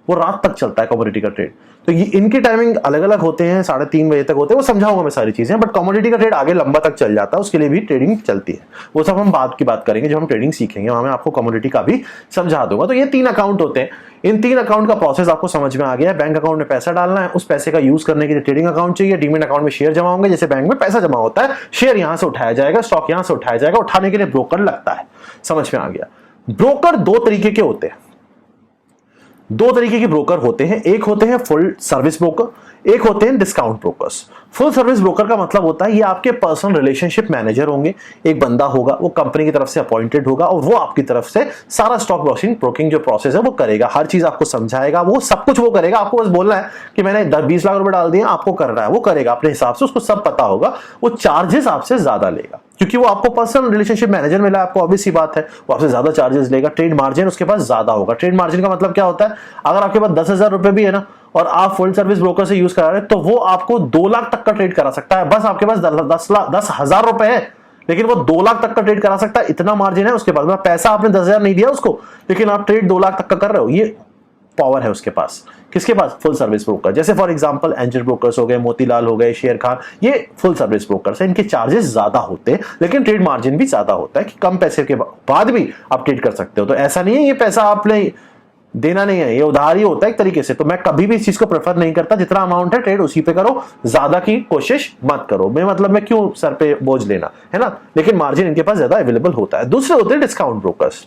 वो रात तक चलता है कमोडिटी का ट्रेड। तो ये इनके टाइमिंग अलग अलग होते हैं, 3:30 बजे तक होते हैं, वो समझाऊंगा मैं सारी चीजें। बट कमोडिटी का ट्रेड आगे लंबा तक चल जाता है, उसके लिए भी ट्रेडिंग चलती है। वो सब हम बाद की बात करेंगे, जब हम ट्रेडिंग सीखेंगे वहां मैं आपको कमोडिटी का भी समझा दूंगा। तो ये 3 अकाउंट होते हैं। इन 3 अकाउंट का प्रोसेस आपको समझ में आ गया है। बैंक अकाउंट में पैसा डालना है, उस पैसे का यूज करने के लिए ट्रेडिंग अकाउंट चाहिए। डीमैट अकाउंट में शेयर जमा होंगे, जैसे बैंक में पैसा जमा होता है, शेयर यहां से उठाया जाएगा, स्टॉक यहां से उठाया जाएगा, उठाने के लिए ब्रोकर लगता है। समझ में आ गया? ब्रोकर 2 तरीके के होते हैं। 2 तरीके के ब्रोकर होते हैं, एक होते हैं फुल सर्विस ब्रोकर, एक होते हैं discount brokers. Full service broker का मतलब होता है ये आपके पर्सनल रिलेशनशिप मैनेजर होंगे। एक बंदा होगा, वो कंपनी की तरफ से अपॉइंटेड होगा और वो आपकी तरफ से सारा स्टॉक ब्रोकिंग जो प्रोसेस है वो करेगा, हर चीज आपको समझाएगा, वो सब कुछ वो करेगा। आपको बस बोलना है कि मैंने 10-20 लाख रुपए डाल दिए, आपको करना है, वो करेगा अपने हिसाब से, उसको सब पता होगा। वो चार्जेस आपसे ज्यादा लेगा क्योंकि वो आपको पर्सनल रिलेशनशिप मैनेजर मिला, आपको ऑब्वियस सी बात है, वो आपसे ज्यादा चार्जेस लेगा। ट्रेड मार्जिन उसके पास ज्यादा होगा। ट्रेड मार्जिन का मतलब क्या होता है? अगर आपके पास 10,000 रुपए भी है ना और आप फुल सर्विस ब्रोकर से यूज करा रहे हैं, तो वो आपको 2 लाख तक का ट्रेड करा सकता है। बस आपके पास 10,000 रुपए है, लेकिन वो 2 लाख तक का ट्रेड करा सकता है। इतना मार्जिन है उसके पास। मतलब पैसा आपने 10,000 नहीं दिया उसको, लेकिन आप ट्रेड 2 लाख तक का कर रहे हो। ये पावर है उसके पास। किसके पास? Full service broker. जैसे फॉर एग्जांपल एंजल ब्रोकर्स हो गए, मोतीलाल हो गए, शेर खान, ये फुल सर्विस ब्रोकर्स हैं। इनके चार्जेस ज्यादा होते हैं, लेकिन ट्रेड मार्जिन भी ज्यादा होता है कि कम पैसे के बाद भी आप ट्रेड कर सकते हो। तो ऐसा नहीं है ये पैसा आपने देना नहीं है, ये उधार ही होता है एक तरीके से। तो मैं कभी भी इस चीज को प्रेफर नहीं करता, जितना अमाउंट है ट्रेड उसी पे करो, ज्यादा की कोशिश मत करो। मैं मतलब मैं क्यों सर पे बोझ लेना, है ना। लेकिन मार्जिन इनके पास ज्यादा अवेलेबल होता है। दूसरे होते हैं डिस्काउंट ब्रोकर्स।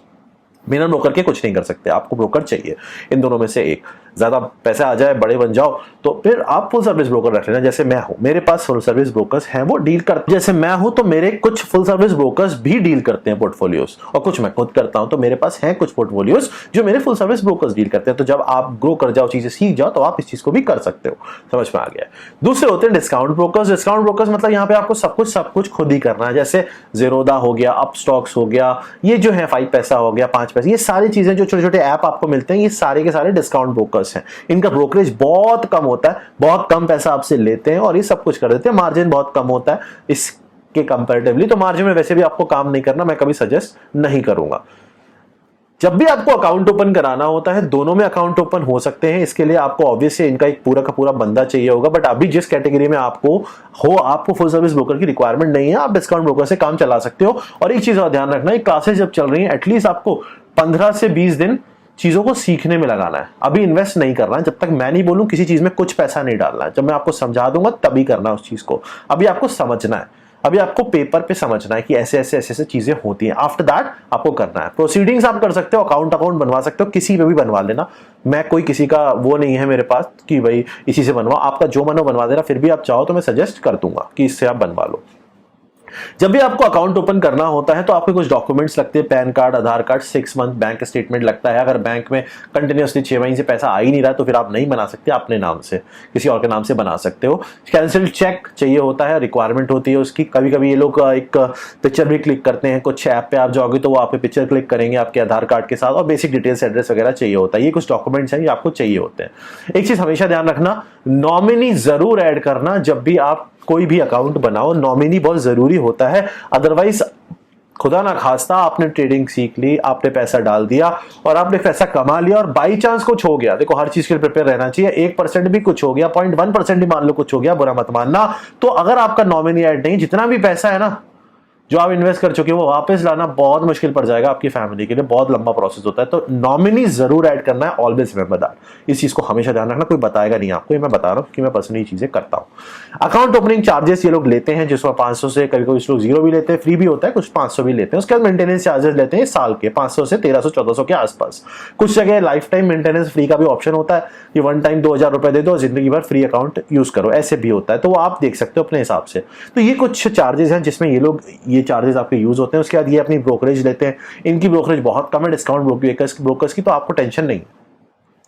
बिना ब्रोकर के कुछ नहीं कर सकते, आपको ब्रोकर चाहिए। इन दोनों में से एक। ज्यादा पैसे आ जाए, बड़े बन जाओ, तो फिर आप फुल सर्विस ब्रोकर रख लेना। जैसे मैं हूं, मेरे पास फुल सर्विस ब्रोकर्स हैं, वो डील करते, जैसे मैं हूं तो मेरे कुछ फुल सर्विस ब्रोकर्स भी डील करते हैं पोर्टफोलियोज, और कुछ मैं खुद करता हूं। तो मेरे पास हैं कुछ पोर्टफोलियोज जो मेरे फुल सर्विस ब्रोकर्स डील करते हैं। तो जब आप ग्रो कर जाओ, चीजें सीख जाओ, तो आप इस चीज को भी कर सकते हो। समझ में आ गया। दूसरे होते हैं डिस्काउंट ब्रोकर्स। डिस्काउंट ब्रोकर्स मतलब यहाँ पे आपको सब कुछ खुद ही करना है। जैसे ज़ीरोधा हो गया, अपस्टॉक्स हो गया, ये जो है 5 पैसा हो गया, 5 पैसा, ये सारी चीजें जो छोटे छोटे ऐप आपको मिलते हैं, ये सारे के सारे डिस्काउंट ब्रोकर्स हैं। इनका ब्रोकरेज बहुत कम होता है, बहुत कम पैसा आपसे लेते हैं और ये सब कुछ कर देते हैं। मार्जिन बहुत कम होता है इसके कंपैरेटिवली, तो मार्जिन में वैसे भी आपको काम नहीं करना, मैं कभी सजेस्ट नहीं करूंगा। जब भी आपको अकाउंट ओपन कराना होता है, दोनों में अकाउंट ओपन हो सकते हैं। इसके लिए आपको ऑब्वियसली इनका एक पूरा का पूरा बंदा चाहिए होगा, बट अभी जिस कैटेगरी में आपको फुल सर्विस ब्रोकर की रिक्वायरमेंट नहीं है, आप डिस्काउंट ब्रोकर से काम चला सकते हो। और एक चीज का ध्यान रखना है, क्लासेस जब चल रही है, एटलीस्ट आपको 15 से 20 दिन चीजों को सीखने में लगाना है। अभी इन्वेस्ट नहीं करना है, जब तक मैं नहीं बोलूं किसी चीज में कुछ पैसा नहीं डालना है। जब मैं आपको समझा दूंगा तभी करना उस चीज को। अभी आपको समझना है, अभी आपको पेपर पे समझना है कि ऐसे ऐसे ऐसे ऐसे चीजें होती हैं। आफ्टर दैट आपको करना है। प्रोसीडिंग्स आप कर सकते हो, अकाउंट बनवा सकते हो, किसी पे भी बनवा लेना। मैं कोई किसी का वो नहीं है मेरे पास कि भाई इसी से बनवा, आपका जो मन हो बनवा देना। फिर भी आप चाहो तो मैं सजेस्ट कर दूंगा कि इससे आप बनवा लो। जब भी आपको अकाउंट ओपन करना होता है तो आपके कुछ डॉक्यूमेंट्स लगते हैं, पैन कार्ड, आधार कार्ड, 6 मंथ बैंक स्टेटमेंट लगता है। अगर बैंक में कंटिन्यूअसली 6 महीने से पैसा आ ही नहीं रहा तो फिर आप नहीं बना सकते, अपने नाम से किसी और के नाम से बना सकते हो। कैंसिल्ड चेक चाहिए होता है, रिक्वायरमेंट होती है उसकी। कभी कभी ये लोग एक पिक्चर भी क्लिक करते हैं, कुछ ऐप पे आप जाओगे तो वो आप पिक्चर क्लिक करेंगे आपके आधार कार्ड के साथ, और बेसिक डिटेल्स, एड्रेस वगैरह चाहिए होता है। ये कुछ डॉक्यूमेंट्स हैं ये आपको चाहिए होते हैं। एक चीज हमेशा ध्यान रखना, नॉमिनी जरूर ऐड करना। जब भी आप कोई भी अकाउंट बनाओ, नॉमिनी बहुत जरूरी होता है। अदरवाइज खुदा ना खास्ता आपने ट्रेडिंग सीख ली, आपने पैसा डाल दिया और आपने पैसा कमा लिया और बाई चांस कुछ हो गया, देखो हर चीज के लिए प्रिपेयर रहना चाहिए। 1% भी कुछ हो गया, 0.1% भी मान लो कुछ हो गया, बुरा मत मानना। तो अगर आपका नॉमिनी ऐड नहीं, जितना भी पैसा है ना जो आप इन्वेस्ट कर चुके हो, वो वापस लाना बहुत मुश्किल पड़ जाएगा आपकी फैमिली के लिए, बहुत लंबा प्रोसेस होता है। तो नॉमिनी जरूर ऐड करना है, ऑलवेज रिमेंबर दैट। इस चीज को हमेशा ध्यान रखना, कोई बताएगा नहीं आपको, ये मैं बता रहा हूं कि मैं पर्सनली चीजें करता हूं। अकाउंट ओपनिंग चार्जेस ये लोग लेते हैं, जिसमें 500 से, कभी कभी लोग 0 भी लेते हैं, फ्री भी होता है, कुछ 500 भी लेते हैं। उसके बाद मेंटेनेंस चार्जेस लेते हैं साल के 500 से 1300-1400 के आसपास। कुछ जगह लाइफ टाइम मेंटेनेंस फ्री का भी ऑप्शन होता है कि वन टाइम 2000 रुपए दे दो, जिंदगी भर फ्री अकाउंट यूज करो, ऐसे भी होता है। तो वो आप देख सकते हो अपने हिसाब से। तो ये कुछ चार्जेस हैं जिसमें ये चार्जेस आपके यूज होते हैं। उसके बाद ये अपनी ब्रोकरेज लेते हैं, इनकी ब्रोकरेज बहुत कम है डिस्काउंट ब्रोकर्स की, तो आपको टेंशन नहीं।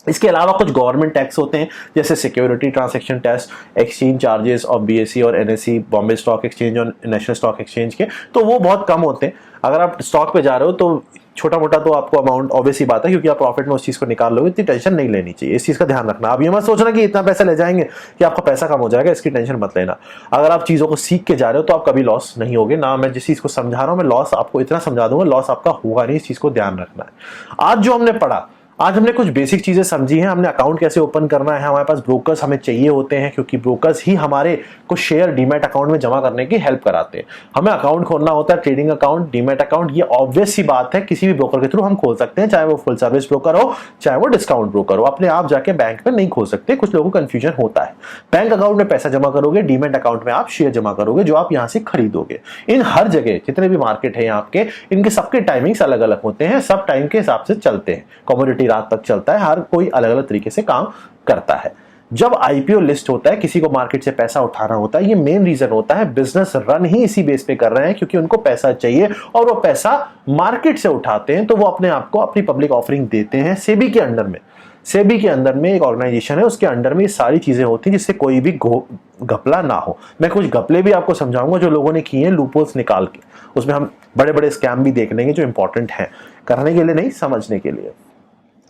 इसके अलावा कुछ गवर्नमेंट टैक्स होते हैं, जैसे security transaction tax, exchange charges of BSE और एनएसई, बॉम्बे स्टॉक एक्सचेंज और नेशनल स्टॉक एक्सचेंज के, तो वो बहुत कम होते हैं। अगर आप स्टॉक पे जा रहे हो तो छोटा मोटा तो आपको अमाउंट ऑब्वियसली बात है, क्योंकि आप प्रॉफिट में उस चीज को निकाल लोगे, इतनी टेंशन नहीं लेनी चाहिए। इस चीज का ध्यान रखना। आप ये मत सोचना कि इतना पैसा ले जाएंगे कि आपका पैसा कम हो जाएगा, इसकी टेंशन मत लेना। अगर आप चीजों को सीख के जा रहे हो तो आप कभी लॉस नहीं होगे ना। मैं जिस चीज को समझा रहा हूं, मैं लॉस आपको इतना समझा दूंगा, लॉस आपका होगा नहीं। इस चीज को ध्यान रखना है। आज जो हमने पढ़ा, आज हमने कुछ बेसिक चीजें समझी हैं। हमने अकाउंट कैसे ओपन करना है, हमारे पास ब्रोकर्स हमें चाहिए होते हैं, क्योंकि ब्रोकर्स ही हमारे को शेयर डीमैट अकाउंट में जमा करने की हेल्प कराते हैं। हमें अकाउंट खोलना होता है, ट्रेडिंग अकाउंट, डीमैट अकाउंट, ये ऑब्वियस सी बात है, किसी भी ब्रोकर के थ्रू हम खोल सकते हैं, चाहे वो फुल सर्विस ब्रोकर हो, चाहे वो डिस्काउंट ब्रोकर हो। अपने आप जाके बैंक में नहीं खोल सकते, कुछ लोगों को कंफ्यूजन होता है। बैंक अकाउंट में पैसा जमा करोगे, डीमैट अकाउंट में आप शेयर जमा करोगे जो आप यहाँ से खरीदोगे। इन हर जगह जितने भी मार्केट है यहाँ के, इनके सबके टाइमिंग्स अलग अलग होते हैं, सब टाइम के हिसाब से चलते हैं। कमोडिटी रात तक चलता है, हर कोई अलग अलग तरीके से काम करता है। जब आईपीओ लिस्ट होता है, किसी को मार्केट से पैसा उठाना होता है, ये मेन रीजन होता है, बिजनेस रन ही इसी बेस पे कर रहे हैं, क्योंकि उनको पैसा चाहिए और वो पैसा मार्केट से उठाते हैं, तो वो अपने आप को अपनी पब्लिक ऑफरिंग देते हैं। सेबी के अंडर में, सेबी के अंदर में एक ऑर्गेनाइजेशन है, उसके अंडर में ये सारी चीजें होती हैं, जिससे कोई भी घपला ना हो। मैं कुछ घपले भी आपको समझाऊंगा जो लोगों ने किए हैं, लूपहोल्स निकाल के। उसमें हम बड़े बड़े स्कैम भी देख लेंगे जो इंपॉर्टेंट है, करने के लिए नहीं, समझने के लिए।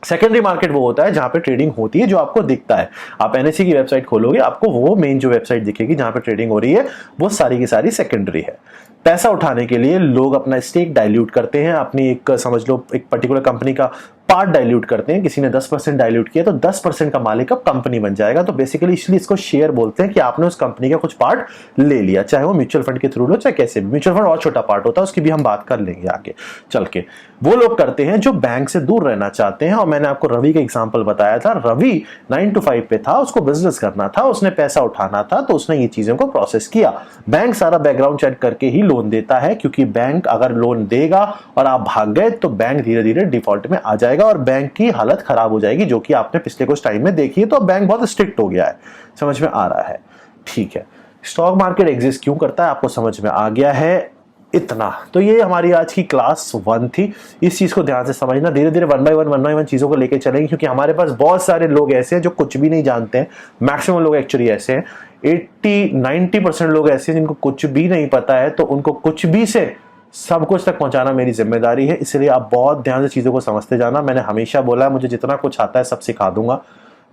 सेकेंडरी मार्केट वो होता है जहां पे ट्रेडिंग होती है, जो आपको दिखता है। आप एनएसई की वेबसाइट खोलोगे, आपको वो मेन जो वेबसाइट दिखेगी जहां पे ट्रेडिंग हो रही है, वो सारी की सारी सेकेंडरी है। पैसा उठाने के लिए लोग अपना स्टेक डाइल्यूट करते हैं, अपनी एक समझ लो एक पर्टिकुलर कंपनी का पार्ट डाइल्यूट करते हैं। किसी ने 10% डाइल्यूट किया तो 10% का मालिक अब कंपनी बन जाएगा। तो बेसिकली इसलिए इसको शेयर बोलते हैं कि आपने उस कंपनी का कुछ पार्ट ले लिया, चाहे वो म्यूचुअल फंड के थ्रू लो, चाहे कैसे भी। म्यूचुअल फंड और छोटा पार्ट होता है, उसकी भी हम बात कर लेंगे आगे चल के। वो लोग करते हैं जो बैंक से दूर रहना चाहते हैं। और मैंने आपको रवि का एग्जांपल बताया था, रवि 9 to 5 पे था, उसको बिजनेस करना था, उसने पैसा उठाना था, तो उसने ये चीजों को प्रोसेस किया। बैंक सारा बैकग्राउंड चेक करके ही लोन देता है, क्योंकि बैंक अगर लोन देगा और आप भाग गए तो बैंक धीरे धीरे डिफॉल्ट में आ जाएगा और बैंक की हालत खराब हो जाएगी, जो कि आपने पिछले कुछ टाइम में देखी है। तो बैंक बहुत स्ट्रिक्ट हो गया है, समझ में आ रहा है? ठीक है, स्टॉक मार्केट एग्जिस्ट क्यों करता है आपको समझ में आ गया है। इतना तो ये हमारी आज की क्लास 1 थी। इस चीज को ध्यान से समझना, धीरे धीरे वन बाय वन चीजों को लेके चलेंगे, क्योंकि हमारे पास बहुत सारे लोग ऐसे हैं जो कुछ भी नहीं जानते हैं। मैक्सिमम लोग एक्चुअली ऐसे हैं, 80-90% लोग ऐसे हैं जिनको कुछ भी नहीं पता है, तो उनको कुछ भी से सब कुछ तक पहुंचाना मेरी जिम्मेदारी है। इसलिए आप बहुत ध्यान से चीजों को समझते जाना। मैंने हमेशा बोला है, मुझे जितना कुछ आता है सब सिखा दूंगा।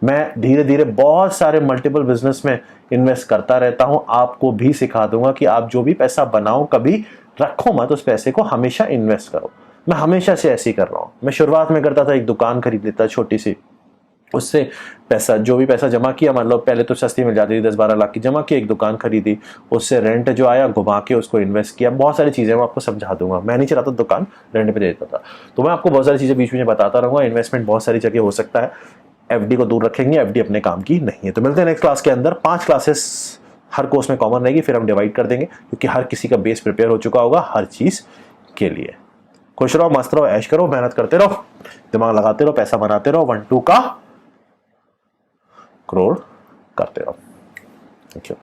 मैं धीरे धीरे बहुत सारे मल्टीपल बिजनेस में इन्वेस्ट करता रहता हूं, आपको भी सिखा दूंगा कि आप जो भी पैसा बनाओ कभी रखो मत, उस पैसे को हमेशा इन्वेस्ट करो। मैं हमेशा से ऐसे ही कर रहा हूं। मैं शुरुआत में करता था, एक दुकान खरीद लेता छोटी सी, उससे पैसा जो भी पैसा जमा किया, मान लो पहले तो सस्ती मिल जाती थी, 10-12 लाख की जमा की, एक दुकान खरीदी, उससे रेंट जो आया घुमा के उसको इन्वेस्ट किया। बहुत सारी चीजें मैं आपको समझा दूंगा। मैं नहीं चलाता दुकान, रेंट पे दे देता था। तो मैं आपको बहुत सारी चीजें बीच में बताता रहूंगा। इन्वेस्टमेंट बहुत सारी जगह हो सकता है, एफडी को दूर रखेंगे, एफडी अपने काम की नहीं है। तो मिलते हैं नेक्स्ट क्लास के अंदर। 5 क्लासेस हर कोर्स में कॉमन रहेगी, फिर हम डिवाइड कर देंगे, क्योंकि हर किसी का बेस प्रिपेयर हो चुका होगा हर चीज के लिए। खुश रहो, मस्त रहो, ऐश करो, मेहनत करते रहो, दिमाग लगाते रहो, पैसा बनाते रहो, 1-2 का करोड़ करते रहो। Thank you.